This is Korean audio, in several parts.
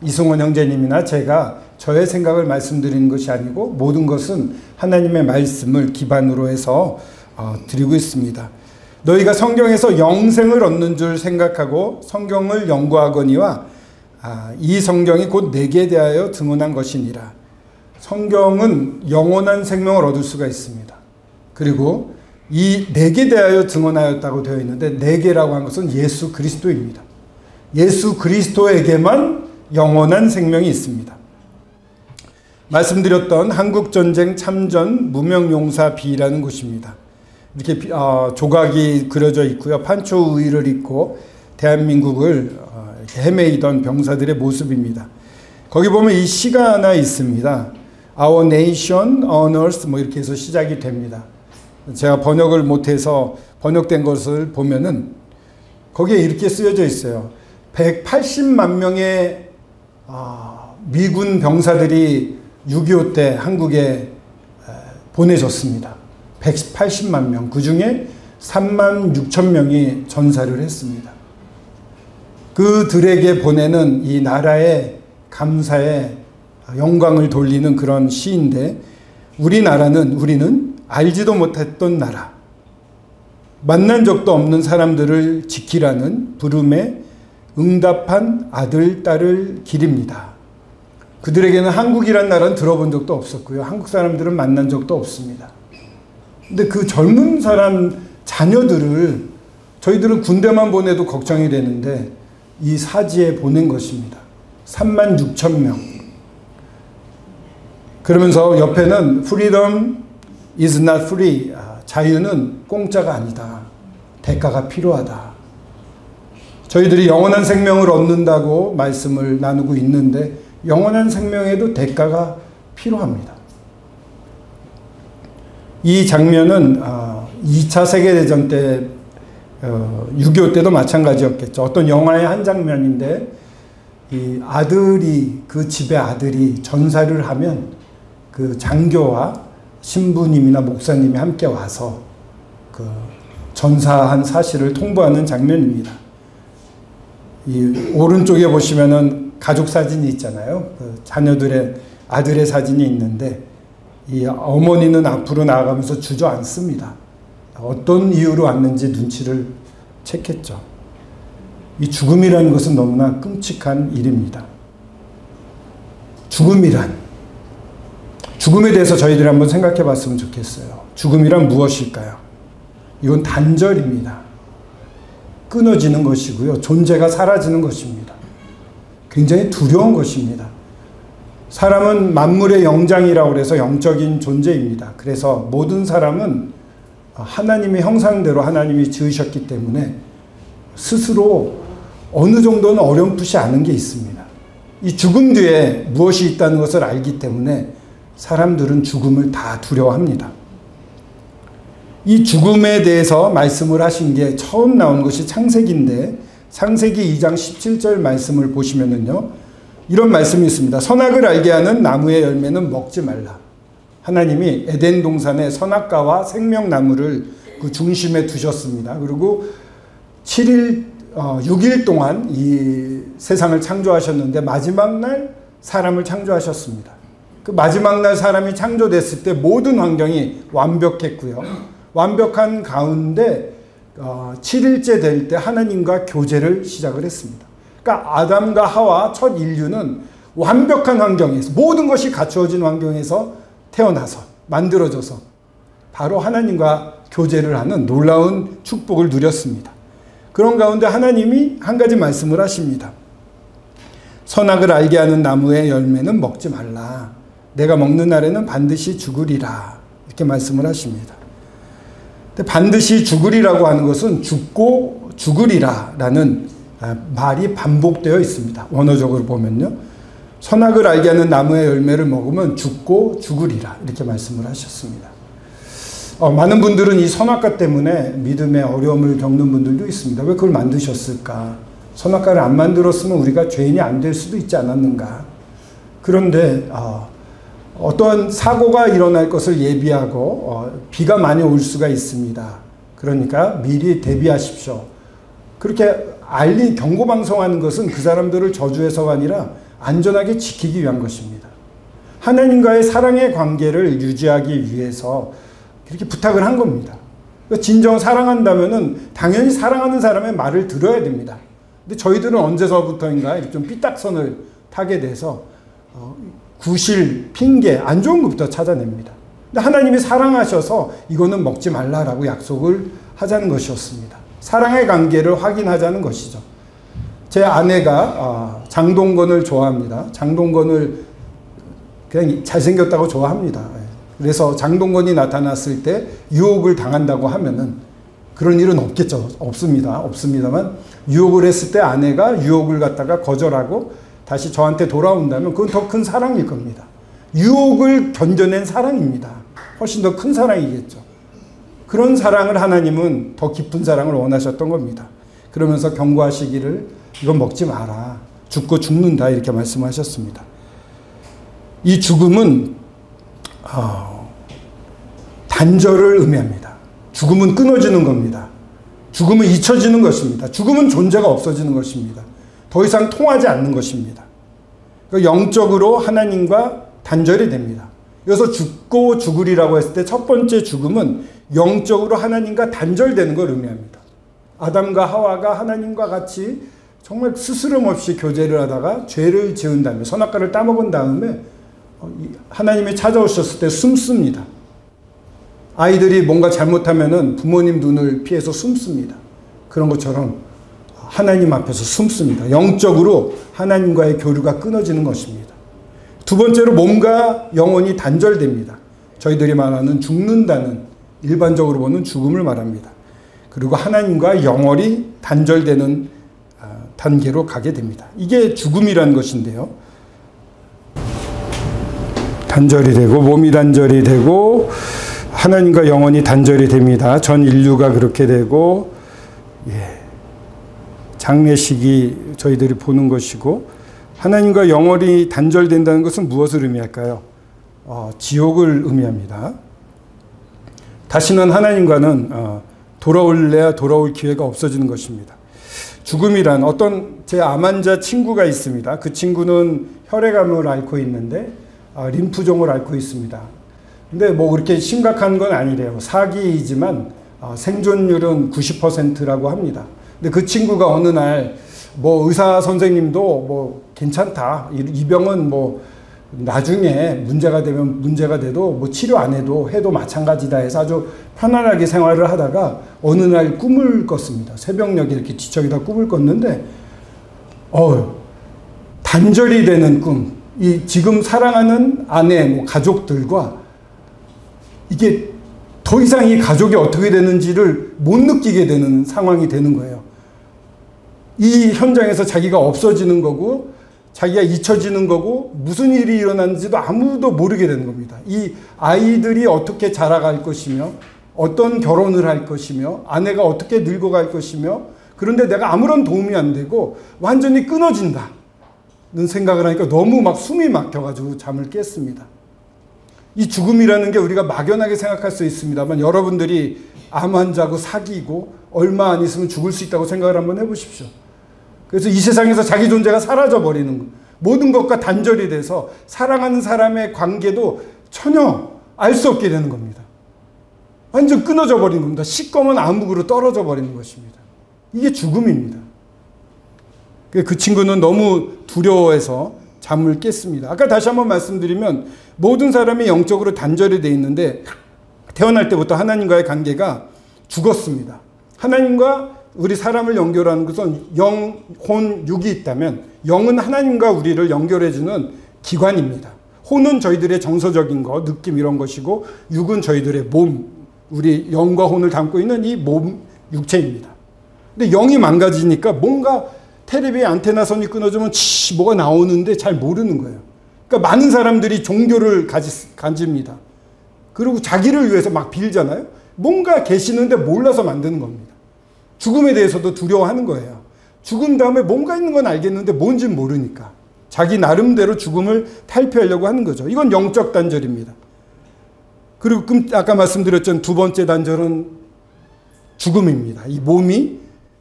이승원 형제님이나 제가 저의 생각을 말씀드리는 것이 아니고 모든 것은 하나님의 말씀을 기반으로 해서 드리고 있습니다. 너희가 성경에서 영생을 얻는 줄 생각하고 성경을 연구하거니와 이 성경이 곧 내게 대하여 증언한 것이니라. 성경은 영원한 생명을 얻을 수가 있습니다. 그리고 이 내게 대하여 증언하였다고 되어 있는데 내게라고 한 것은 예수 그리스도입니다. 예수 그리스도에게만 영원한 생명이 있습니다. 말씀드렸던 한국전쟁 참전 무명용사비라는 곳입니다. 이렇게 조각이 그려져 있고요. 판초 우위를 입고 대한민국을 헤매이던 병사들의 모습입니다. 거기 보면 이 시가 하나 있습니다. Our nation on earth 뭐 이렇게 해서 시작이 됩니다. 제가 번역을 못해서 번역된 것을 보면은 거기에 이렇게 쓰여져 있어요. 180만 명의 미군 병사들이 6.25 때 한국에 보내졌습니다. 180만 명. 그 중에 3만 6천 명이 전사를 했습니다. 그들에게 보내는 이 나라의 감사의 영광을 돌리는 그런 시인데 우리는 알지도 못했던 나라, 만난 적도 없는 사람들을 지키라는 부름에 응답한 아들, 딸을 기립니다. 그들에게는 한국이란 나라는 들어본 적도 없었고요. 한국 사람들은 만난 적도 없습니다. 근데 그 젊은 사람 자녀들을 저희들은 군대만 보내도 걱정이 되는데 이 사지에 보낸 것입니다. 3만 6천 명. 그러면서 옆에는 freedom is not free. 자유는 공짜가 아니다. 대가가 필요하다. 저희들이 영원한 생명을 얻는다고 말씀을 나누고 있는데 영원한 생명에도 대가가 필요합니다. 이 장면은 2차 세계대전 때 6.25 때도 마찬가지였겠죠. 어떤 영화의 한 장면인데 이 아들이 그 집의 아들이 전사를 하면 그 장교와 신부님이나 목사님이 함께 와서 그 전사한 사실을 통보하는 장면입니다. 이 오른쪽에 보시면은 가족 사진이 있잖아요. 그 자녀들의 아들의 사진이 있는데 이 어머니는 앞으로 나아가면서 주저앉습니다. 어떤 이유로 왔는지 눈치를 챘겠죠. 이 죽음이라는 것은 너무나 끔찍한 일입니다. 죽음에 대해서 저희들이 한번 생각해 봤으면 좋겠어요. 죽음이란 무엇일까요? 이건 단절입니다. 끊어지는 것이고요. 존재가 사라지는 것입니다. 굉장히 두려운 것입니다. 사람은 만물의 영장이라고 해서 영적인 존재입니다. 그래서 모든 사람은 하나님의 형상대로 하나님이 지으셨기 때문에 스스로 어느 정도는 어렴풋이 아는 게 있습니다. 이 죽음 뒤에 무엇이 있다는 것을 알기 때문에 사람들은 죽음을 다 두려워합니다. 이 죽음에 대해서 말씀을 하신 게 처음 나온 것이 창세기인데 창세기 2장 17절 말씀을 보시면은요. 이런 말씀이 있습니다. 선악을 알게 하는 나무의 열매는 먹지 말라. 하나님이 에덴 동산에 선악과와 생명나무를 그 중심에 두셨습니다. 그리고 6일 동안 이 세상을 창조하셨는데 마지막 날 사람을 창조하셨습니다. 그 마지막 날 사람이 창조됐을 때 모든 환경이 완벽했고요. 완벽한 가운데 7일째 될 때 하나님과 교제를 시작을 했습니다. 그러니까 아담과 하와 첫 인류는 완벽한 환경에서 모든 것이 갖추어진 환경에서 태어나서 만들어져서 바로 하나님과 교제를 하는 놀라운 축복을 누렸습니다. 그런 가운데 하나님이 한 가지 말씀을 하십니다. 선악을 알게 하는 나무의 열매는 먹지 말라. 내가 먹는 날에는 반드시 죽으리라. 이렇게 말씀을 하십니다. 근데 반드시 죽으리라고 하는 것은 죽고 죽으리라 라는 말이 반복되어 있습니다. 원어적으로 보면요. 선악을 알게 하는 나무의 열매를 먹으면 죽고 죽으리라. 이렇게 말씀을 하셨습니다. 많은 분들은 이 선악과 때문에 믿음의 어려움을 겪는 분들도 있습니다. 왜 그걸 만드셨을까? 선악과를 안 만들었으면 우리가 죄인이 안 될 수도 있지 않았는가? 그런데 어떠한 사고가 일어날 것을 예비하고 비가 많이 올 수가 있습니다. 그러니까 미리 대비하십시오. 그렇게 경고방송하는 것은 그 사람들을 저주해서가 아니라 안전하게 지키기 위한 것입니다. 하나님과의 사랑의 관계를 유지하기 위해서 그렇게 부탁을 한 겁니다. 진정 사랑한다면은 당연히 사랑하는 사람의 말을 들어야 됩니다. 근데 저희들은 언제서부터인가 이렇게 좀 삐딱선을 타게 돼서 구실, 핑계, 안 좋은 것부터 찾아냅니다. 근데 하나님이 사랑하셔서 이거는 먹지 말라라고 약속을 하자는 것이었습니다. 사랑의 관계를 확인하자는 것이죠. 제 아내가 장동건을 좋아합니다. 장동건을 그냥 잘생겼다고 좋아합니다. 그래서 장동건이 나타났을 때 유혹을 당한다고 하면은 그런 일은 없겠죠. 없습니다만 유혹을 했을 때 아내가 유혹을 갖다가 거절하고 다시 저한테 돌아온다면 그건 더 큰 사랑일 겁니다. 유혹을 견뎌낸 사랑입니다. 훨씬 더 큰 사랑이겠죠. 그런 사랑을 하나님은 더 깊은 사랑을 원하셨던 겁니다. 그러면서 경고하시기를 이건 먹지 마라. 죽고 죽는다 이렇게 말씀하셨습니다. 이 죽음은 단절을 의미합니다. 죽음은 끊어지는 겁니다. 죽음은 잊혀지는 것입니다. 죽음은 존재가 없어지는 것입니다. 더 이상 통하지 않는 것입니다. 영적으로 하나님과 단절이 됩니다. 여기서 죽고 죽으리라고 했을 때 첫 번째 죽음은 영적으로 하나님과 단절되는 걸 의미합니다. 아담과 하와가 하나님과 같이 정말 스스럼 없이 교제를 하다가 죄를 지은 다음에 선악과를 따먹은 다음에 하나님이 찾아오셨을 때 숨습니다. 아이들이 뭔가 잘못하면은 부모님 눈을 피해서 숨습니다. 그런 것처럼 하나님 앞에서 숨습니다. 영적으로 하나님과의 교류가 끊어지는 것입니다. 두 번째로 몸과 영혼이 단절됩니다. 저희들이 말하는 죽는다는 일반적으로 보는 죽음을 말합니다. 그리고 하나님과 영원히 단절되는 단계로 가게 됩니다. 이게 죽음이라는 것인데요. 단절이 되고 몸이 단절이 되고 하나님과 영원히 단절이 됩니다. 전 인류가 그렇게 되고 장례식이 저희들이 보는 것이고 하나님과 영원히 단절된다는 것은 무엇을 의미할까요? 지옥을 의미합니다. 다시는 하나님과는 돌아올래야 돌아올 기회가 없어지는 것입니다. 죽음이란 제 암 환자 친구가 있습니다. 그 친구는 혈액암을 앓고 있는데 림프종을 앓고 있습니다. 근데 뭐 그렇게 심각한 건 아니래요. 사기이지만 생존율은 90%라고 합니다. 근데 그 친구가 어느 날 뭐 의사 선생님도 뭐 괜찮다. 이 병은 뭐 나중에 문제가 돼도 뭐 치료 안 해도 마찬가지다 해서 아주 편안하게 생활을 하다가 어느 날 꿈을 꿨습니다. 새벽녘에 이렇게 뒤척이다 꿈을 꿨는데 단절이 되는 꿈. 이 지금 사랑하는 아내, 뭐 가족들과 이게 더 이상 이 가족이 어떻게 되는지를 못 느끼게 되는 상황이 되는 거예요. 이 현장에서 자기가 없어지는 거고 자기가 잊혀지는 거고 무슨 일이 일어났는지도 아무도 모르게 되는 겁니다. 이 아이들이 어떻게 자라갈 것이며 어떤 결혼을 할 것이며 아내가 어떻게 늙어갈 것이며 그런데 내가 아무런 도움이 안 되고 완전히 끊어진다는 생각을 하니까 너무 막 숨이 막혀가지고 잠을 깼습니다. 이 죽음이라는 게 우리가 막연하게 생각할 수 있습니다만 여러분들이 암 환자고 사기고 얼마 안 있으면 죽을 수 있다고 생각을 한번 해보십시오. 그래서 이 세상에서 자기 존재가 사라져버리는 것. 모든 것과 단절이 돼서 사랑하는 사람의 관계도 전혀 알 수 없게 되는 겁니다. 완전 끊어져 버리는 겁니다. 시꺼먼 암흑으로 떨어져 버리는 것입니다. 이게 죽음입니다. 그 친구는 너무 두려워해서 잠을 깼습니다. 아까 다시 한번 말씀드리면 모든 사람이 영적으로 단절이 되어 있는데 태어날 때부터 하나님과의 관계가 죽었습니다. 하나님과 우리 사람을 연결하는 것은 영, 혼, 육이 있다면 영은 하나님과 우리를 연결해주는 기관입니다. 혼은 저희들의 정서적인 것, 느낌 이런 것이고 육은 저희들의 몸, 우리 영과 혼을 담고 있는 이 몸, 육체입니다. 근데 영이 망가지니까 뭔가 텔레비의 안테나 선이 끊어지면 뭐가 나오는데 잘 모르는 거예요. 그러니까 많은 사람들이 종교를 가집니다. 그리고 자기를 위해서 막 빌잖아요. 뭔가 계시는데 몰라서 만드는 겁니다. 죽음에 대해서도 두려워하는 거예요. 죽은 다음에 뭔가 있는 건 알겠는데 뭔지는 모르니까. 자기 나름대로 죽음을 탈피하려고 하는 거죠. 이건 영적 단절입니다. 그리고 아까 말씀드렸던 두 번째 단절은 죽음입니다. 이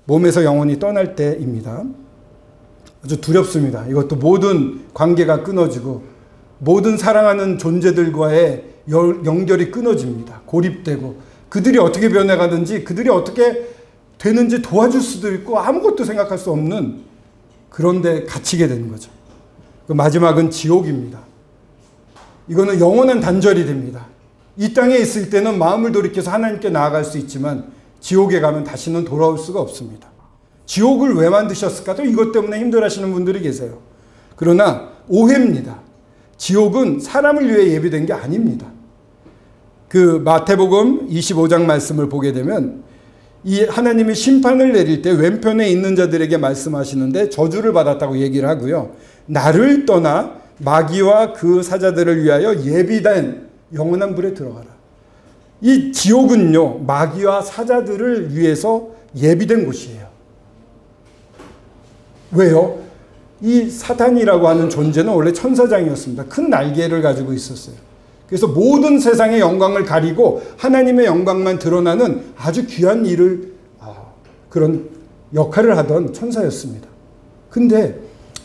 몸에서 영혼이 떠날 때입니다. 아주 두렵습니다. 이것도 모든 관계가 끊어지고 모든 사랑하는 존재들과의 연결이 끊어집니다. 고립되고 그들이 어떻게 변해가는지 그들이 어떻게 되는지 도와줄 수도 있고 아무것도 생각할 수 없는 그런데 갇히게 되는 거죠. 그 마지막은 지옥입니다. 이거는 영원한 단절이 됩니다. 이 땅에 있을 때는 마음을 돌이켜서 하나님께 나아갈 수 있지만 지옥에 가면 다시는 돌아올 수가 없습니다. 지옥을 왜 만드셨을까? 또 이것 때문에 힘들어하시는 분들이 계세요. 그러나 오해입니다. 지옥은 사람을 위해 예비된 게 아닙니다. 그 마태복음 25장 말씀을 보게 되면 이 하나님이 심판을 내릴 때 왼편에 있는 자들에게 말씀하시는데 저주를 받았다고 얘기를 하고요. 나를 떠나 마귀와 그 사자들을 위하여 예비된 영원한 불에 들어가라. 이 지옥은요, 마귀와 사자들을 위해서 예비된 곳이에요. 왜요? 이 사탄이라고 하는 존재는 원래 천사장이었습니다. 큰 날개를 가지고 있었어요. 그래서 모든 세상의 영광을 가리고 하나님의 영광만 드러나는 아주 귀한 일을, 그런 역할을 하던 천사였습니다. 근데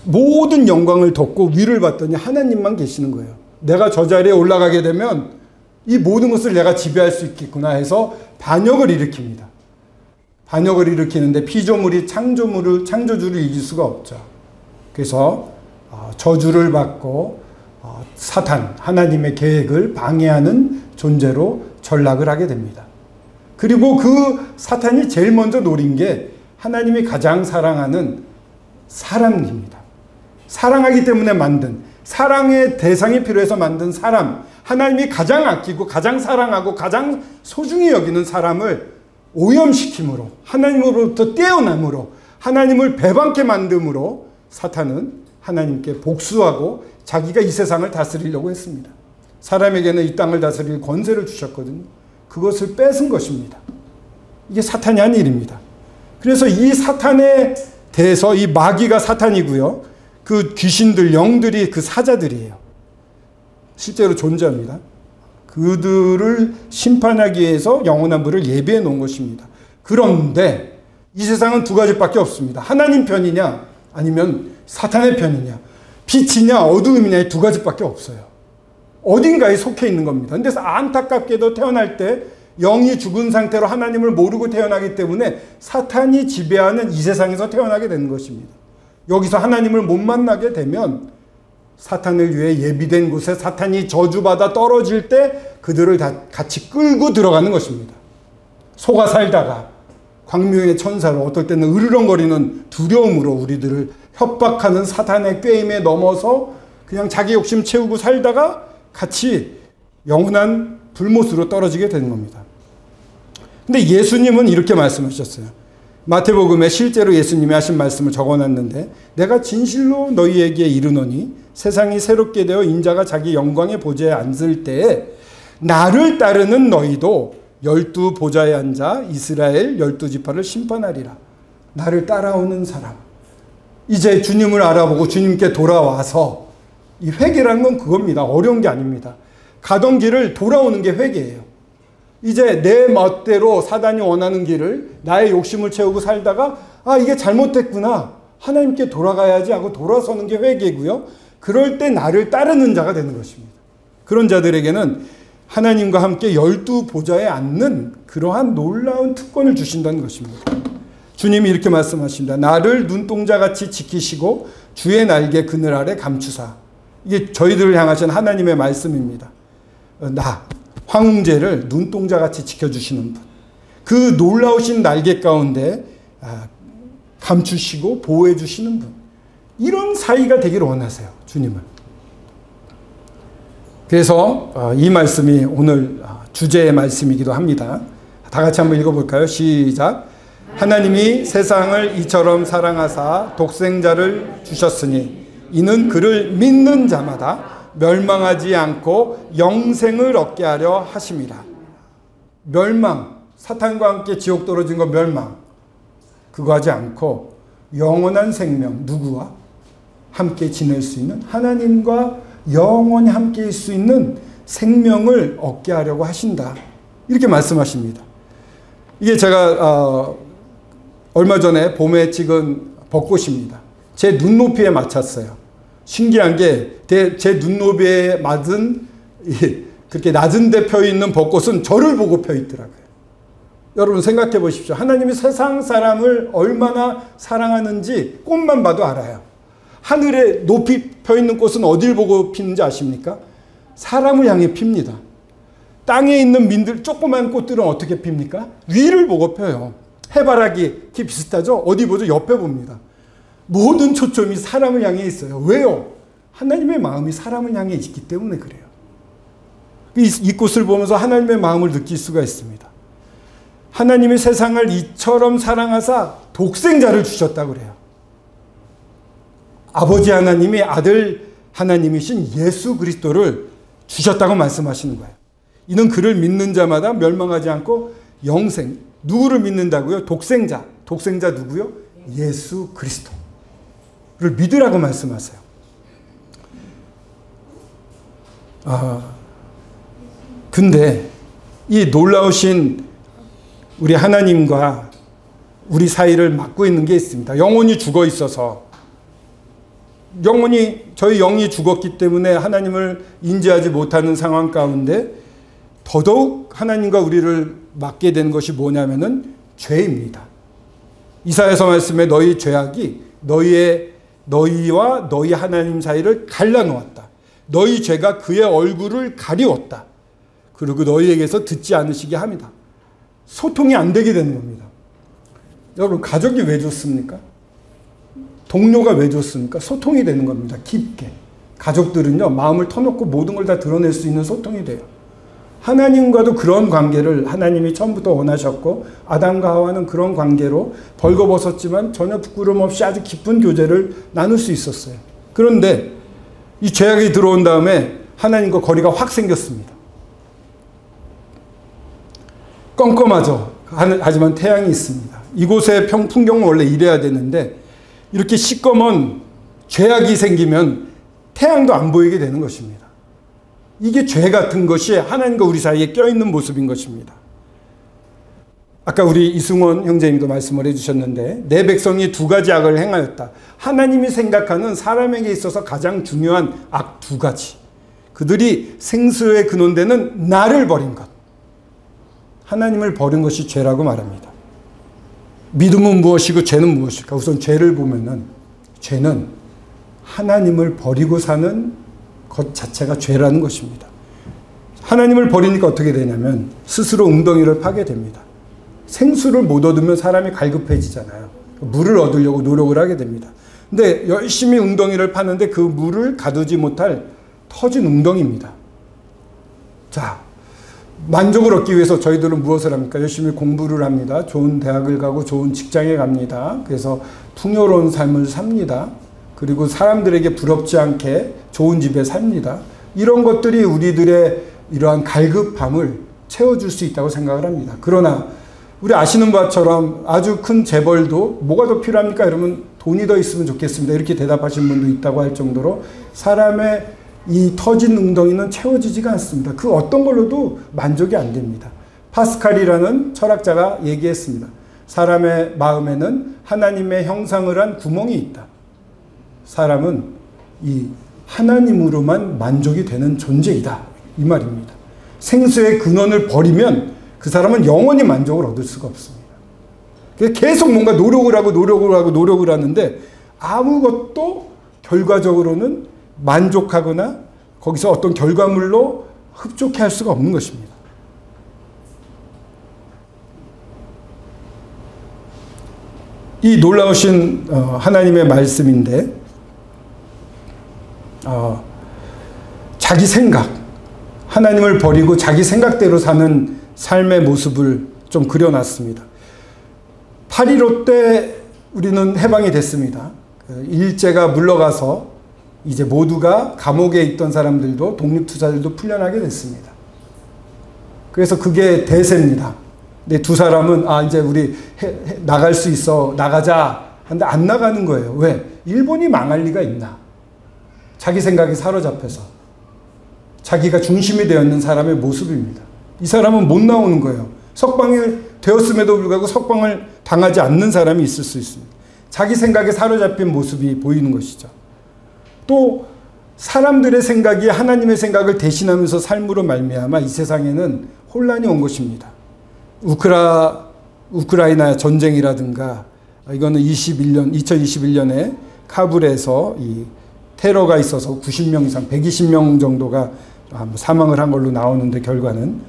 모든 영광을 덮고 위를 봤더니 하나님만 계시는 거예요. 내가 저 자리에 올라가게 되면 이 모든 것을 내가 지배할 수 있겠구나 해서 반역을 일으킵니다. 반역을 일으키는데 피조물이 창조주를 이길 수가 없죠. 그래서 저주를 받고 사탄, 하나님의 계획을 방해하는 존재로 전락을 하게 됩니다. 그리고 그 사탄이 제일 먼저 노린 게 하나님이 가장 사랑하는 사람입니다. 사랑하기 때문에 만든, 사랑의 대상이 필요해서 만든 사람, 하나님이 가장 아끼고 가장 사랑하고 가장 소중히 여기는 사람을 오염시킴으로, 하나님으로부터 떼어남으로, 하나님을 배반케 만듦으로 사탄은 하나님께 복수하고 자기가 이 세상을 다스리려고 했습니다. 사람에게는 이 땅을 다스릴 권세를 주셨거든요. 그것을 뺏은 것입니다. 이게 사탄이 한 일입니다. 그래서 이 사탄에 대해서 이 마귀가 사탄이고요. 그 귀신들, 영들이 그 사자들이에요. 실제로 존재합니다. 그들을 심판하기 위해서 영원한 불을 예비해 놓은 것입니다. 그런데 이 세상은 두 가지밖에 없습니다. 하나님 편이냐 아니면 사탄의 편이냐, 빛이냐 어두움이냐, 이 두 가지밖에 없어요. 어딘가에 속해 있는 겁니다. 근데 안타깝게도 태어날 때 영이 죽은 상태로 하나님을 모르고 태어나기 때문에 사탄이 지배하는 이 세상에서 태어나게 되는 것입니다. 여기서 하나님을 못 만나게 되면 사탄을 위해 예비된 곳에 사탄이 저주받아 떨어질 때 그들을 다 같이 끌고 들어가는 것입니다. 속아 살다가 광명의 천사로, 어떨 때는 으르렁거리는 두려움으로 우리들을 협박하는 사탄의 꾀임에 넘어서 그냥 자기 욕심 채우고 살다가 같이 영원한 불못으로 떨어지게 되는 겁니다. 근데 예수님은 이렇게 말씀하셨어요. 마태복음에 실제로 예수님이 하신 말씀을 적어놨는데, 내가 진실로 너희에게 이르노니 세상이 새롭게 되어 인자가 자기 영광의 보좌에 앉을 때에 나를 따르는 너희도 12 보좌에 앉아 이스라엘 12지파를 심판하리라. 나를 따라오는 사람, 이제 주님을 알아보고 주님께 돌아와서, 이 회개라는 건 그겁니다. 어려운 게 아닙니다. 가던 길을 돌아오는 게 회개예요. 이제 내 멋대로 사단이 원하는 길을, 나의 욕심을 채우고 살다가 이게 잘못됐구나, 하나님께 돌아가야지 하고 돌아서는 게 회개고요. 그럴 때 나를 따르는 자가 되는 것입니다. 그런 자들에게는 하나님과 함께 12 보좌에 앉는 그러한 놀라운 특권을 주신다는 것입니다. 주님이 이렇게 말씀하십니다. 나를 눈동자같이 지키시고 주의 날개 그늘 아래 감추사. 이게 저희들을 향하신 하나님의 말씀입니다. 황웅재를 눈동자같이 지켜주시는 분, 그 놀라우신 날개 가운데 감추시고 보호해 주시는 분, 이런 사이가 되기를 원하세요, 주님은. 그래서 이 말씀이 오늘 주제의 말씀이기도 합니다. 다 같이 한번 읽어볼까요? 시작. 하나님이 세상을 이처럼 사랑하사 독생자를 주셨으니 이는 그를 믿는 자마다 멸망하지 않고 영생을 얻게 하려 하심이라. 멸망, 사탄과 함께 지옥 떨어진 거 멸망, 그거 하지 않고 영원한 생명, 누구와 함께 지낼 수 있는, 하나님과 영원히 함께일 수 있는 생명을 얻게 하려고 하신다, 이렇게 말씀하십니다. 이게 제가 얼마 전에 봄에 찍은 벚꽃입니다. 제 눈높이에 맞췄어요. 신기한 게 제 눈높이에 맞은 그렇게 낮은 데 펴 있는 벚꽃은 저를 보고 펴 있더라고요. 여러분 생각해 보십시오. 하나님이 세상 사람을 얼마나 사랑하는지 꽃만 봐도 알아요. 하늘에 높이 펴 있는 꽃은 어딜 보고 피는지 아십니까? 사람을 향해 핍니다. 땅에 있는 민들, 조그만 꽃들은 어떻게 핍니까? 위를 보고 펴요. 해바라기 비슷하죠? 어디 보죠? 옆에 봅니다. 모든 초점이 사람을 향해 있어요. 왜요? 하나님의 마음이 사람을 향해 있기 때문에 그래요. 이 꽃을 보면서 하나님의 마음을 느낄 수가 있습니다. 하나님이 세상을 이처럼 사랑하사 독생자를 주셨다고 그래요. 아버지 하나님이 아들 하나님이신 예수 그리스도를 주셨다고 말씀하시는 거예요. 이는 그를 믿는 자마다 멸망하지 않고 영생. 누구를 믿는다고요? 독생자. 독생자 누구요? 예수 그리스도를 믿으라고 말씀하세요. 근데 이 놀라우신 우리 하나님과 우리 사이를 막고 있는 게 있습니다. 영혼이 죽어 있어서, 저희 영이 죽었기 때문에 하나님을 인지하지 못하는 상황 가운데 더더욱 하나님과 우리를 막게 된 것이 뭐냐면은 죄입니다. 이사야서 말씀에 너희 죄악이 너희와 너희 하나님 사이를 갈라놓았다. 너희 죄가 그의 얼굴을 가리웠다. 그리고 너희에게서 듣지 않으시게 합니다. 소통이 안 되게 되는 겁니다. 여러분, 가족이 왜 좋습니까? 동료가 왜 좋습니까? 소통이 되는 겁니다. 깊게. 가족들은요, 마음을 터놓고 모든 걸 다 드러낼 수 있는 소통이 돼요. 하나님과도 그런 관계를 하나님이 처음부터 원하셨고, 아담과 하와는 그런 관계로 벌거벗었지만 전혀 부끄러움 없이 아주 깊은 교제를 나눌 수 있었어요. 그런데 이 죄악이 들어온 다음에 하나님과 거리가 확 생겼습니다. 껌껌하죠. 하지만 태양이 있습니다. 이곳의 풍경은 원래 이래야 되는데 이렇게 시꺼먼 죄악이 생기면 태양도 안 보이게 되는 것입니다. 이게 죄 같은 것이 하나님과 우리 사이에 껴있는 모습인 것입니다. 아까 우리 이승원 형제님도 말씀을 해주셨는데 내 백성이 두 가지 악을 행하였다. 하나님이 생각하는 사람에게 있어서 가장 중요한 악 두 가지. 그들이 생수의 근원되는 나를 버린 것. 하나님을 버린 것이 죄라고 말합니다. 믿음은 무엇이고 죄는 무엇일까? 우선 죄를 보면은 죄는 하나님을 버리고 사는 것 자체가 죄라는 것입니다. 하나님을 버리니까 어떻게 되냐면 스스로 웅덩이를 파게 됩니다. 생수를 못 얻으면 사람이 갈급해지잖아요. 물을 얻으려고 노력을 하게 됩니다. 근데 열심히 웅덩이를 파는데 그 물을 가두지 못할 터진 웅덩이입니다. 자, 만족을 얻기 위해서 저희들은 무엇을 합니까? 열심히 공부를 합니다. 좋은 대학을 가고 좋은 직장에 갑니다. 그래서 풍요로운 삶을 삽니다. 그리고 사람들에게 부럽지 않게 좋은 집에 삽니다. 이런 것들이 우리들의 이러한 갈급함을 채워줄 수 있다고 생각을 합니다. 그러나 우리 아시는 바처럼 아주 큰 재벌도 뭐가 더 필요합니까? 여러분, 돈이 더 있으면 좋겠습니다. 이렇게 대답하신 분도 있다고 할 정도로 사람의 이 터진 웅덩이는 채워지지가 않습니다. 그 어떤 걸로도 만족이 안 됩니다. 파스칼이라는 철학자가 얘기했습니다. 사람의 마음에는 하나님의 형상을 한 구멍이 있다. 사람은 이 하나님으로만 만족이 되는 존재이다. 이 말입니다. 생수의 근원을 버리면 그 사람은 영원히 만족을 얻을 수가 없습니다. 계속 뭔가 노력을 하는데 아무것도 결과적으로는 만족하거나 거기서 어떤 결과물로 흡족해 할 수가 없는 것입니다. 이 놀라우신 하나님의 말씀인데 자기 생각, 하나님을 버리고 자기 생각대로 사는 삶의 모습을 좀 그려놨습니다. 8.15 때 우리는 해방이 됐습니다. 일제가 물러가서 이제 모두가 감옥에 있던 사람들도 독립투사들도 풀려나게 됐습니다. 그래서 그게 대세입니다. 근데 두 사람은 이제 우리 나갈 수 있어, 나가자 하는데 안 나가는 거예요. 왜? 일본이 망할 리가 있나? 자기 생각이 사로잡혀서 자기가 중심이 되어 있는 사람의 모습입니다. 이 사람은 못 나오는 거예요. 석방이 되었음에도 불구하고 석방을 당하지 않는 사람이 있을 수 있습니다. 자기 생각에 사로잡힌 모습이 보이는 것이죠. 또 사람들의 생각이 하나님의 생각을 대신하면서 삶으로 말미암아 이 세상에는 혼란이 온 것입니다. 우크라이나 전쟁이라든가, 이거는 2021년에 카불에서 이 테러가 있어서 90명 이상, 120명 정도가 사망을 한 걸로 나오는데, 결과는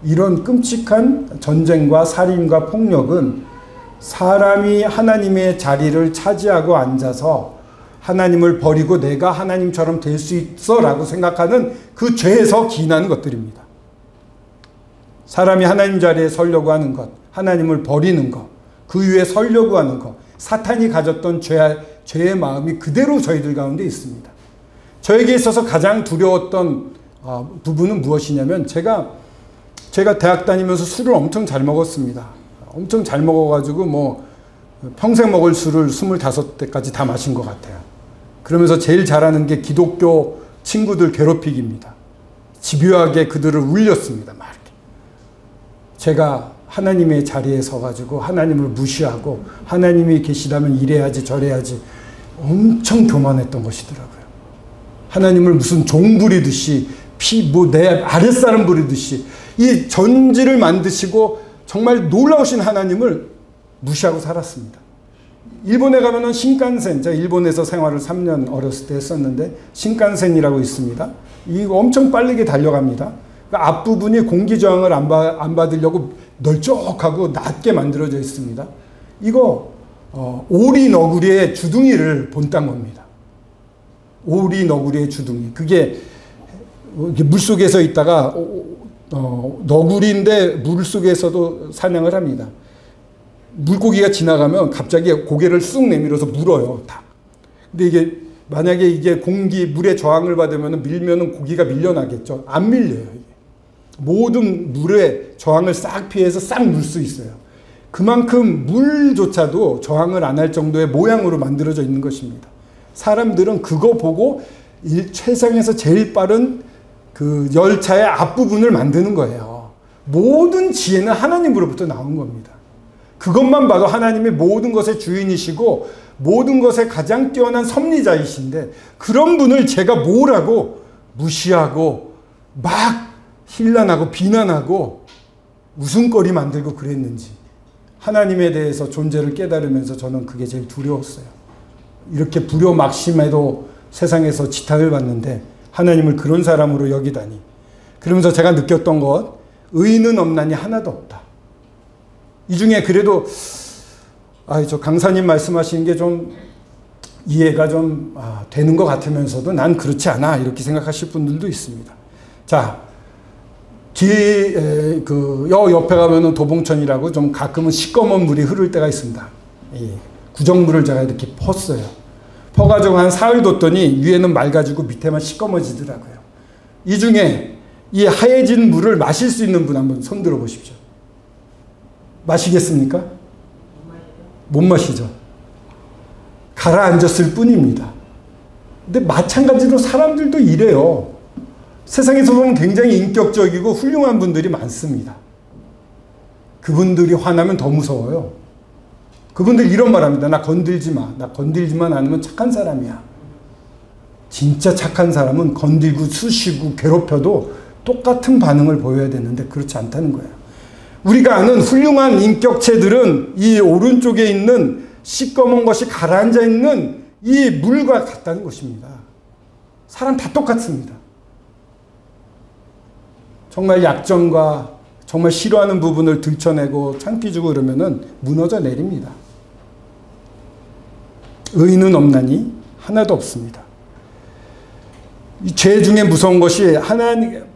이런 끔찍한 전쟁과 살인과 폭력은 사람이 하나님의 자리를 차지하고 앉아서 하나님을 버리고 내가 하나님처럼 될 수 있어 라고 생각하는 그 죄에서 기인하는 것들입니다. 사람이 하나님 자리에 서려고 하는 것, 하나님을 버리는 것, 그 위에 서려고 하는 것, 사탄이 가졌던 죄의 마음이 그대로 저희들 가운데 있습니다. 저에게 있어서 가장 두려웠던 부분은 무엇이냐면, 제가 대학 다니면서 술을 엄청 잘 먹었습니다. 엄청 잘 먹어가지고 평생 먹을 술을 25대까지 다 마신 것 같아요. 그러면서 제일 잘하는 게 기독교 친구들 괴롭히기입니다. 집요하게 그들을 울렸습니다. 막 이렇게. 제가 하나님의 자리에 서가지고 하나님을 무시하고 하나님이 계시다면 이래야지 저래야지 엄청 교만했던 것이더라고요. 하나님을 무슨 종 부리듯이 내 아랫사람 부리듯이 이 전지를 만드시고 정말 놀라우신 하나님을 무시하고 살았습니다. 일본에 가면은 신칸센, 제가 일본에서 생활을 3년 어렸을 때 했었는데 신칸센이라고 있습니다. 이거 엄청 빠르게 달려갑니다. 그러니까 앞부분이 공기 저항을 안 받으려고 널쩍하고 낮게 만들어져 있습니다. 이거 오리 너구리의 주둥이를 본딴 겁니다. 오리 너구리의 주둥이. 그게 물속에서 있다가 너구리인데 물속에서도 사냥을 합니다. 물고기가 지나가면 갑자기 고개를 쑥 내밀어서 물어요. 다. 근데 이게 만약에 이게 물의 저항을 받으면 밀면은 고기가 밀려나겠죠. 안 밀려요. 이게. 모든 물의 저항을 싹 피해서 싹 물 수 있어요. 그만큼 물조차도 저항을 안 할 정도의 모양으로 만들어져 있는 것입니다. 사람들은 그거 보고 세상에서 제일 빠른 그 열차의 앞부분을 만드는 거예요. 모든 지혜는 하나님으로부터 나온 겁니다. 그것만 봐도 하나님이 모든 것의 주인이시고 모든 것에 가장 뛰어난 섭리자이신데, 그런 분을 제가 뭐라고 무시하고 막 힐난하고 비난하고 웃음거리 만들고 그랬는지, 하나님에 대해서 존재를 깨달으면서 저는 그게 제일 두려웠어요. 이렇게 불효막심에도 세상에서 지탄을 받는데 하나님을 그런 사람으로 여기다니. 그러면서 제가 느꼈던 것, 의인은 없나니 하나도 없다. 이 중에 그래도 저 강사님 말씀하시는 게 좀 이해가 좀 되는 것 같으면서도 난 그렇지 않아, 이렇게 생각하실 분들도 있습니다. 자, 옆에 가면은 도봉천이라고 좀 가끔은 시꺼먼 물이 흐를 때가 있습니다. 구정물을 제가 이렇게 펐어요. 퍼가지고 한 사흘 뒀더니 위에는 맑아지고 밑에만 시꺼머지더라고요. 이 중에 이 하얘진 물을 마실 수 있는 분 한번 손 들어 보십시오. 마시겠습니까? 못 마시죠. 가라앉았을 뿐입니다. 근데 마찬가지로 사람들도 이래요. 세상에서 보면 굉장히 인격적이고 훌륭한 분들이 많습니다. 그분들이 화나면 더 무서워요. 그분들 이런 말 합니다. 나 건들지 마. 나 건들지만 않으면 착한 사람이야. 진짜 착한 사람은 건들고 쑤시고 괴롭혀도 똑같은 반응을 보여야 되는데 그렇지 않다는 거예요. 우리가 아는 훌륭한 인격체들은 이 오른쪽에 있는 시꺼먼 것이 가라앉아 있는 이 물과 같다는 것입니다. 사람 다 똑같습니다. 정말 약점과 정말 싫어하는 부분을 들춰내고 창피주고 그러면은 무너져 내립니다. 의인은 없나니 하나도 없습니다. 이 죄 중에 무서운 것이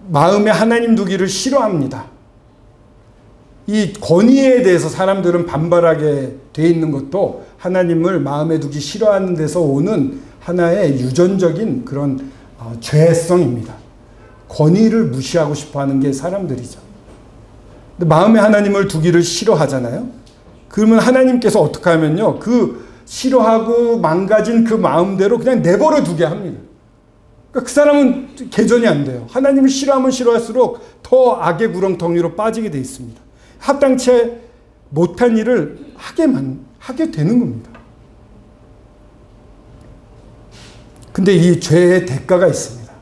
마음에 하나님 두기를 싫어합니다. 이 권위에 대해서 사람들은 반발하게 돼 있는 것도 하나님을 마음에 두기 싫어하는 데서 오는 하나의 유전적인 그런 죄성입니다. 권위를 무시하고 싶어하는 게 사람들이죠. 근데 마음에 하나님을 두기를 싫어하잖아요. 그러면 하나님께서 어떻게 하면요, 그 싫어하고 망가진 그 마음대로 그냥 내버려 두게 합니다. 그러니까 그 사람은 개전이 안 돼요. 하나님을 싫어하면 싫어할수록 더 악의 구렁텅이로 빠지게 돼 있습니다. 합당치 못한 일을 하게 되는 겁니다. 근데 이 죄의 대가가 있습니다.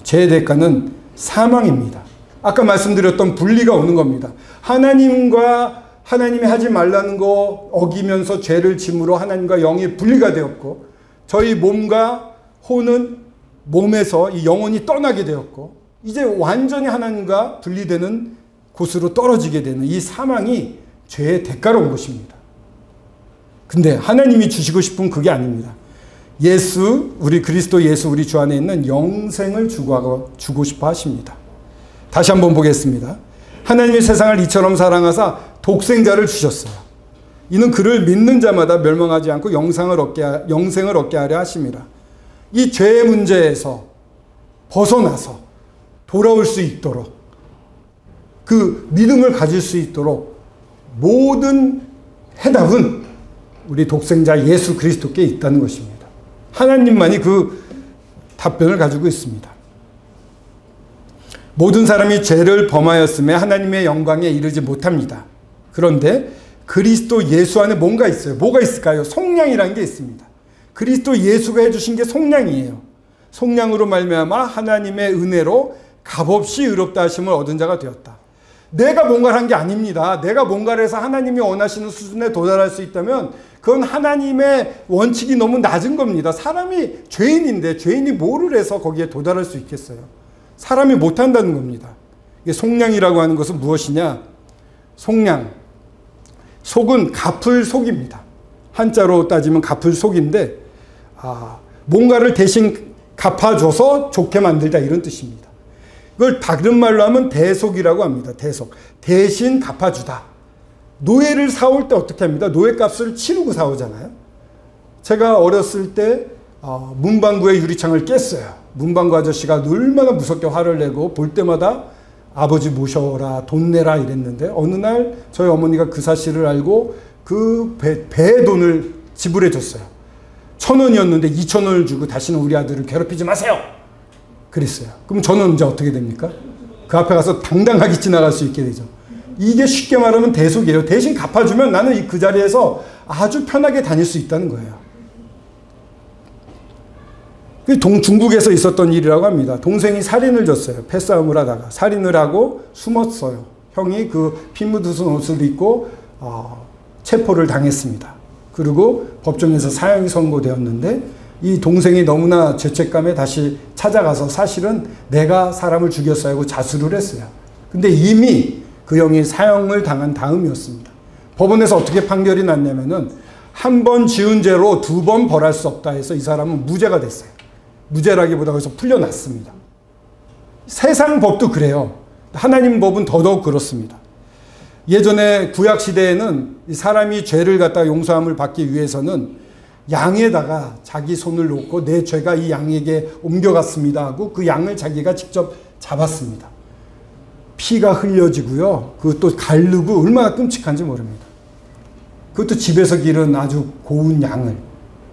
죄의 대가는 사망입니다. 아까 말씀드렸던 분리가 오는 겁니다. 하나님이 하지 말라는 거 어기면서 죄를 짐으로 하나님과 영이 분리가 되었고, 저희 몸과 혼은 몸에서 이 영혼이 떠나게 되었고, 이제 완전히 하나님과 분리되는 곳으로 떨어지게 되는 이 사망이 죄의 대가로 온 것입니다. 근데 하나님이 주시고 싶은 그게 아닙니다. 우리 그리스도 예수 우리 주 안에 있는 영생을 주고 싶어 하십니다. 다시 한번 보겠습니다. 하나님이 세상을 이처럼 사랑하사 독생자를 주셨어요. 이는 그를 믿는 자마다 멸망하지 않고 영생을 얻게 하려 하심이라. 이 죄의 문제에서 벗어나서 돌아올 수 있도록, 그 믿음을 가질 수 있도록 모든 해답은 우리 독생자 예수 그리스도께 있다는 것입니다. 하나님만이 그 답변을 가지고 있습니다. 모든 사람이 죄를 범하였음에 하나님의 영광에 이르지 못합니다. 그런데 그리스도 예수 안에 뭔가 있어요. 뭐가 있을까요? 속량이라는 게 있습니다. 그리스도 예수가 해주신 게 속량이에요. 속량으로 말미암아 하나님의 은혜로 값없이 의롭다 하심을 얻은 자가 되었다. 내가 뭔가를 한 게 아닙니다. 내가 뭔가를 해서 하나님이 원하시는 수준에 도달할 수 있다면 그건 하나님의 원칙이 너무 낮은 겁니다. 사람이 죄인인데 죄인이 뭐를 해서 거기에 도달할 수 있겠어요? 사람이 못한다는 겁니다. 이게 속량이라고 하는 것은 무엇이냐? 속량. 속은 갚을 속입니다. 한자로 따지면 갚을 속인데, 뭔가를 대신 갚아줘서 좋게 만들다, 이런 뜻입니다. 이걸 다른 말로 하면 대속이라고 합니다. 대속. 대신 갚아주다. 노예를 사올 때 어떻게 합니다? 노예값을 치르고 사오잖아요. 제가 어렸을 때 문방구의 유리창을 깼어요. 문방구 아저씨가 얼마나 무섭게 화를 내고 볼 때마다 아버지 모셔라, 돈 내라 이랬는데, 어느 날 저희 어머니가 그 사실을 알고 그 배의 돈을 지불해 줬어요. 1,000원이었는데 2,000원을 주고 다시는 우리 아들을 괴롭히지 마세요, 그랬어요. 그럼 저는 이제 어떻게 됩니까? 그 앞에 가서 당당하게 지나갈 수 있게 되죠. 이게 쉽게 말하면 대속이에요. 대신 갚아주면 나는 그 자리에서 아주 편하게 다닐 수 있다는 거예요. 중국에서 있었던 일이라고 합니다. 동생이 살인을 졌어요. 패싸움을 하다가 살인을 하고 숨었어요. 형이 그 피 묻은 옷을 입고 체포를 당했습니다. 그리고 법정에서 사형이 선고되었는데, 이 동생이 너무나 죄책감에 다시 찾아가서 사실은 내가 사람을 죽였어야 하고 자수를 했어요. 근데 이미 그 형이 사형을 당한 다음이었습니다. 법원에서 어떻게 판결이 났냐면은, 한 번 지은 죄로 2번 벌할 수 없다 해서 이 사람은 무죄가 됐어요. 무죄라기보다 거기서 풀려났습니다. 세상 법도 그래요. 하나님 법은 더더욱 그렇습니다. 예전에 구약시대에는 사람이 죄를 갖다 용서함을 받기 위해서는 양에다가 자기 손을 놓고 내 죄가 이 양에게 옮겨갔습니다 하고 그 양을 자기가 직접 잡았습니다. 피가 흘려지고요. 그것도 가르고 얼마나 끔찍한지 모릅니다. 그것도 집에서 기른 아주 고운 양을.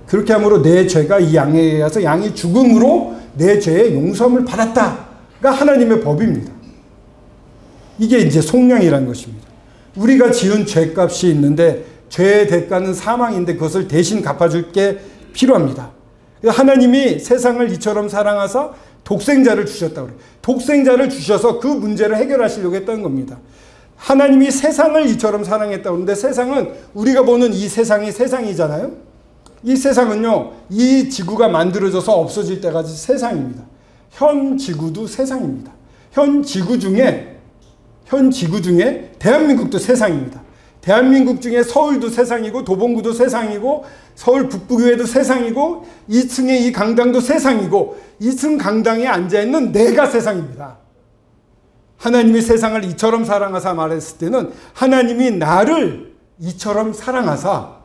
그렇게 함으로 내 죄가 이 양에게 가서 양이 죽음으로 내 죄의 용서함을 받았다가 하나님의 법입니다. 이게 이제 속량이라는 것입니다. 우리가 지은 죄값이 있는데 죄의 대가는 사망인데 그것을 대신 갚아줄 게 필요합니다. 하나님이 세상을 이처럼 사랑하사 독생자를 주셨다고 그래요. 독생자를 주셔서 그 문제를 해결하시려고 했다는 겁니다. 하나님이 세상을 이처럼 사랑했다고 하는데, 세상은 우리가 보는 이 세상이 세상이잖아요. 이 세상은요, 이 지구가 만들어져서 없어질 때까지 세상입니다. 현 지구도 세상입니다. 현 지구 중에 대한민국도 세상입니다. 대한민국 중에 서울도 세상이고 도봉구도 세상이고 서울 북부교회도 세상이고 2층의 이 강당도 세상이고 2층 강당에 앉아있는 내가 세상입니다. 하나님이 세상을 이처럼 사랑하사 말했을 때는 하나님이 나를 이처럼 사랑하사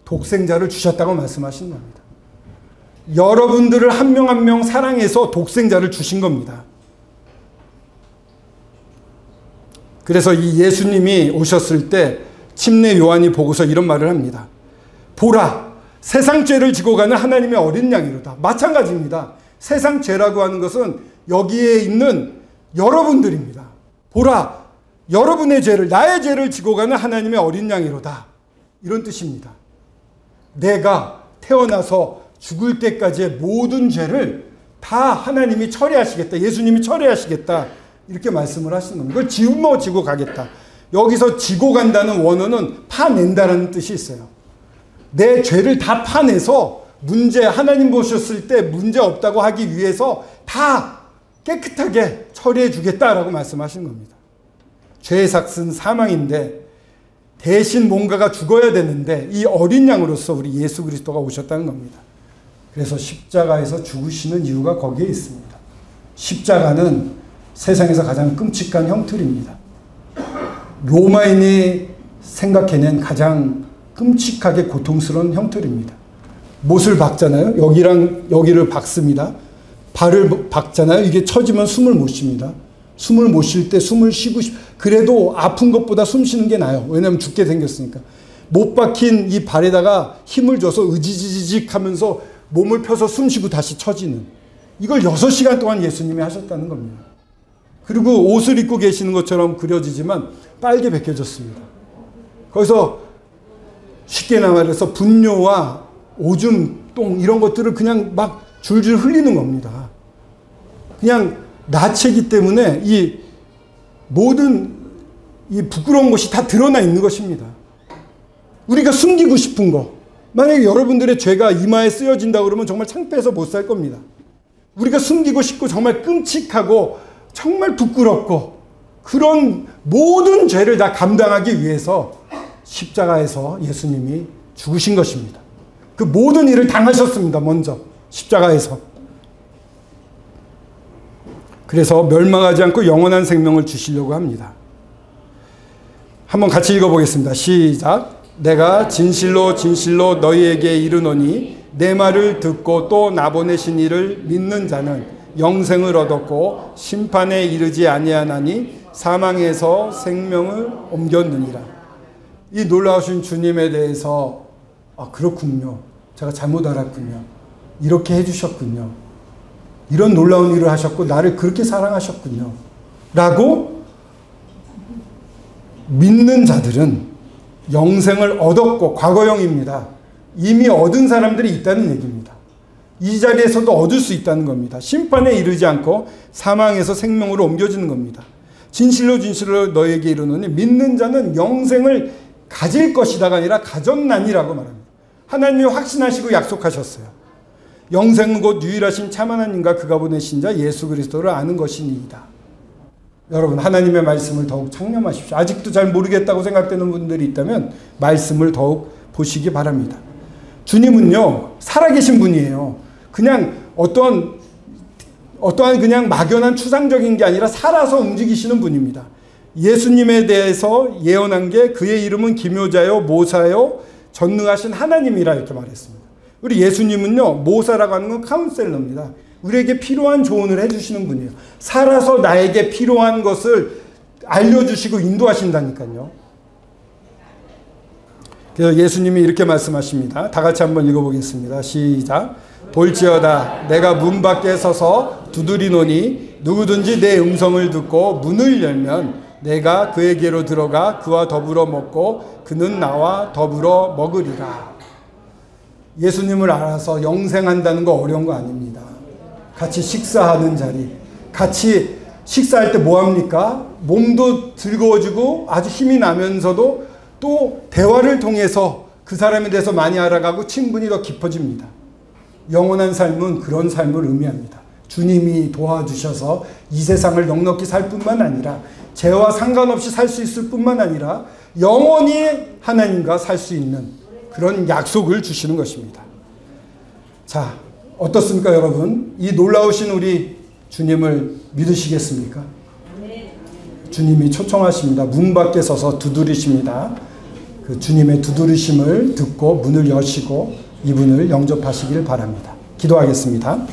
독생자를 주셨다고 말씀하시는 겁니다. 여러분들을 한 명 한 명 사랑해서 독생자를 주신 겁니다. 그래서 이 예수님이 오셨을 때 침례 요한이 보고서 이런 말을 합니다. 보라, 세상 죄를 지고 가는 하나님의 어린 양이로다. 마찬가지입니다. 세상 죄라고 하는 것은 여기에 있는 여러분들입니다. 보라, 여러분의 죄를, 나의 죄를 지고 가는 하나님의 어린 양이로다. 이런 뜻입니다. 내가 태어나서 죽을 때까지의 모든 죄를 다 하나님이 처리하시겠다. 예수님이 처리하시겠다. 이렇게 말씀을 하시는 겁니다. 그걸 짊어지고 가겠다. 여기서 지고 간다는 원어는 파낸다라는 뜻이 있어요. 내 죄를 다 파내서 하나님 보셨을 때 문제 없다고 하기 위해서 다 깨끗하게 처리해 주겠다라고 말씀하시는 겁니다. 죄의 삭은 사망인데 대신 뭔가가 죽어야 되는데 이 어린 양으로서 우리 예수 그리스도가 오셨다는 겁니다. 그래서 십자가에서 죽으시는 이유가 거기에 있습니다. 십자가는 세상에서 가장 끔찍한 형틀입니다. 로마인이 생각해낸 가장 끔찍하게 고통스러운 형틀입니다. 못을 박잖아요. 여기랑 여기를 박습니다. 발을 박잖아요. 이게 처지면 숨을 못 쉽니다. 숨을 못 쉴 때 숨을 쉬고 그래도 아픈 것보다 숨 쉬는 게 나아요. 왜냐하면 죽게 생겼으니까. 못 박힌 이 발에다가 힘을 줘서 으지지직 하면서 몸을 펴서 숨 쉬고 다시 처지는, 이걸 6시간 동안 예수님이 하셨다는 겁니다. 그리고 옷을 입고 계시는 것처럼 그려지지만 빨개 벗겨졌습니다. 거기서 쉽게 말해서 분뇨와 오줌, 똥 이런 것들을 그냥 막 줄줄 흘리는 겁니다. 그냥 나체기 때문에 이 모든 이 부끄러운 것이 다 드러나 있는 것입니다. 우리가 숨기고 싶은 거, 만약에 여러분들의 죄가 이마에 쓰여진다 그러면 정말 창피해서 못 살 겁니다. 우리가 숨기고 싶고 정말 끔찍하고 정말 부끄럽고 그런 모든 죄를 다 감당하기 위해서 십자가에서 예수님이 죽으신 것입니다. 그 모든 일을 당하셨습니다. 먼저 십자가에서. 그래서 멸망하지 않고 영원한 생명을 주시려고 합니다. 한번 같이 읽어보겠습니다. 시작. 내가 진실로 진실로 너희에게 이르노니 내 말을 듣고 또 나보내신 이를 믿는 자는 영생을 얻었고 심판에 이르지 아니하나니 사망에서 생명을 옮겼느니라. 이 놀라우신 주님에 대해서 그렇군요. 제가 잘못 알았군요. 이렇게 해주셨군요. 이런 놀라운 일을 하셨고 나를 그렇게 사랑하셨군요. 라고 믿는 자들은 영생을 얻었고, 과거형입니다. 이미 얻은 사람들이 있다는 얘기입니다. 이 자리에서도 얻을 수 있다는 겁니다. 심판에 이르지 않고 사망에서 생명으로 옮겨지는 겁니다. 진실로 진실로 너에게 이르노니 믿는 자는 영생을 가질 것이다가 아니라 가졌나니라고 말합니다. 하나님이 확신하시고 약속하셨어요. 영생은 곧 유일하신 참 하나님과 그가 보내신 자 예수 그리스도를 아는 것이니이다. 여러분, 하나님의 말씀을 더욱 창념하십시오. 아직도 잘 모르겠다고 생각되는 분들이 있다면 말씀을 더욱 보시기 바랍니다. 주님은요, 살아계신 분이에요. 그냥 어떠한 그냥 막연한 추상적인 게 아니라 살아서 움직이시는 분입니다. 예수님에 대해서 예언한 게 그의 이름은 기묘자요, 모사요, 전능하신 하나님이라 이렇게 말했습니다. 우리 예수님은요, 모사라고 하는 건 카운셀러입니다. 우리에게 필요한 조언을 해주시는 분이에요. 살아서 나에게 필요한 것을 알려주시고 인도하신다니까요. 그래서 예수님이 이렇게 말씀하십니다. 다 같이 한번 읽어보겠습니다. 시작. 볼지어다 내가 문 밖에 서서 두드리노니 누구든지 내 음성을 듣고 문을 열면 내가 그에게로 들어가 그와 더불어 먹고 그는 나와 더불어 먹으리라. 예수님을 알아서 영생한다는 거 어려운 거 아닙니다. 같이 식사하는 자리, 같이 식사할 때 뭐합니까? 몸도 즐거워지고 아주 힘이 나면서도 또 대화를 통해서 그 사람에 대해서 많이 알아가고 친분이 더 깊어집니다. 영원한 삶은 그런 삶을 의미합니다. 주님이 도와주셔서 이 세상을 넉넉히 살 뿐만 아니라 죄와 상관없이 살 수 있을 뿐만 아니라 영원히 하나님과 살 수 있는 그런 약속을 주시는 것입니다. 자, 어떻습니까, 여러분? 이 놀라우신 우리 주님을 믿으시겠습니까? 주님이 초청하십니다. 문 밖에 서서 두드리십니다. 그 주님의 두드리심을 듣고 문을 여시고 이분을 영접하시길 바랍니다. 기도하겠습니다.